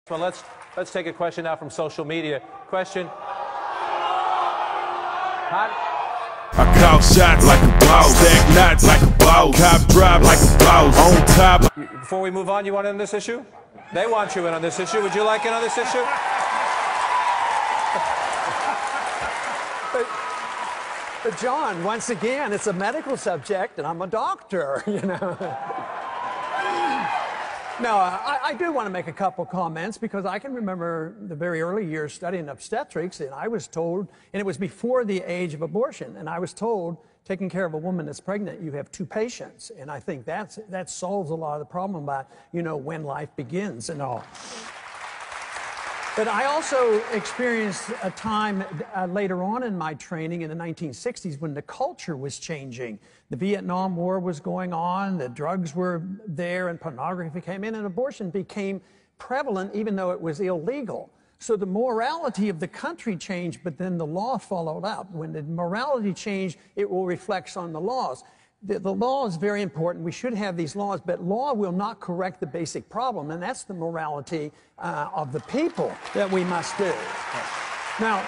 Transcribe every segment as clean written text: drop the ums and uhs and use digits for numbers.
Well, let's take a question now from social media. Question. Hot. I call shots like a boss, stack knots like a boss, cop drive like a boss, on top. Before we move on, you want in on this issue? They want you in on this issue. Would you like in on this issue? But John, once again, it's a medical subject, and I'm a doctor, you know. No, I do want to make a couple comments because I can remember the very early years studying obstetrics, and I was told, and it was before the age of abortion, and I was told, taking care of a woman that's pregnant, you have 2 patients, and I think that solves a lot of the problem about, you know, when life begins and all. But I also experienced a time later on in my training in the 1960s when the culture was changing. The Vietnam War was going on, the drugs were there, and pornography came in, and abortion became prevalent even though it was illegal. So the morality of the country changed, but then the law followed up. When the morality changed, it will reflect on the laws. The law is very important. We should have these laws, but law will not correct the basic problem, and that's the morality of the people that we must do. Now,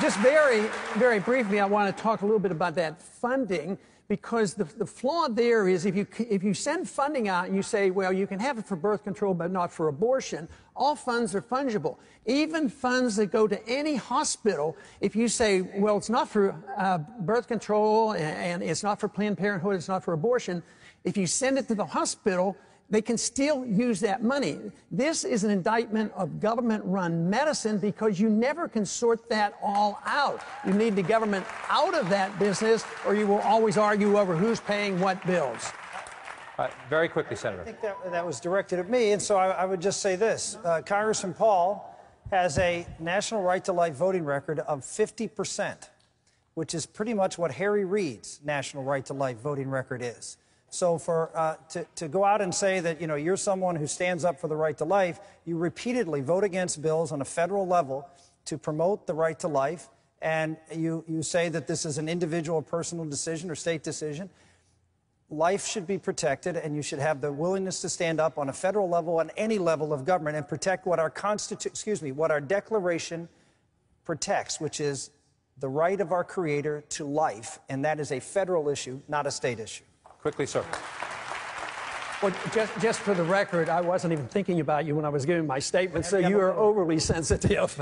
just very, very briefly, I want to talk a little bit about that funding, because the flaw there is if you send funding out and you say, well, you can have it for birth control but not for abortion, all funds are fungible. Even funds that go to any hospital, if you say, well, it's not for birth control and it's not for Planned Parenthood, it's not for abortion, if you send it to the hospital, they can still use that money. This is an indictment of government-run medicine because you never can sort that all out. You need the government out of that business, or you will always argue over who's paying what bills. Very quickly, Senator. I think that was directed at me, and so I would just say this. Congressman Paul has a national right-to-life voting record of 50%, which is pretty much what Harry Reid's national right-to-life voting record is. So to go out and say that, you know, you're someone who stands up for the right to life, you repeatedly vote against bills on a federal level to promote the right to life, and you say that this is an individual personal decision or state decision. Life should be protected, and you should have the willingness to stand up on a federal level, on any level of government, and protect what our what our Declaration protects, which is the right of our Creator to life, and that is a federal issue, not a state issue. Quickly, sir. Well, just for the record, I wasn't even thinking about you when I was giving my statement, so you are overly sensitive.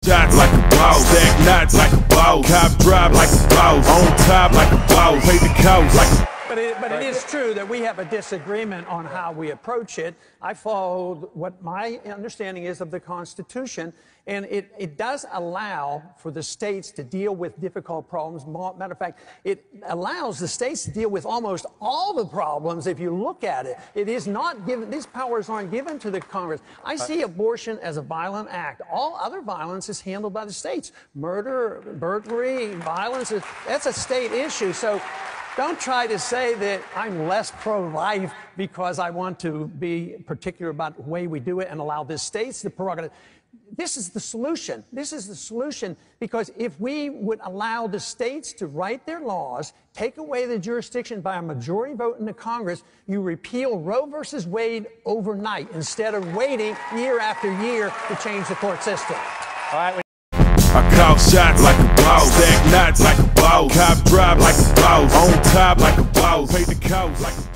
Shots like a boss, stack knots like a boss, cop drive like a boss, on top like a boss, pay the cost like a... But it is true that we have a disagreement on how we approach it. I followed what my understanding is of the Constitution, and it does allow for the states to deal with difficult problems. Matter of fact, it allows the states to deal with almost all the problems if you look at it. It is not given, these powers aren't given to the Congress. I see abortion as a violent act. All other violence is handled by the states. Murder, burglary, violence, that's a state issue. So don't try to say that I'm less pro-life because I want to be particular about the way we do it and allow the states the prerogative. This is the solution. This is the solution, because if we would allow the states to write their laws, take away the jurisdiction by a majority vote in the Congress, you repeal Roe versus Wade overnight instead of waiting year after year to change the court system. All right. I call shots like a boss, stack knots like a boss, cop drive like a boss, on top like a boss, pay the cost like a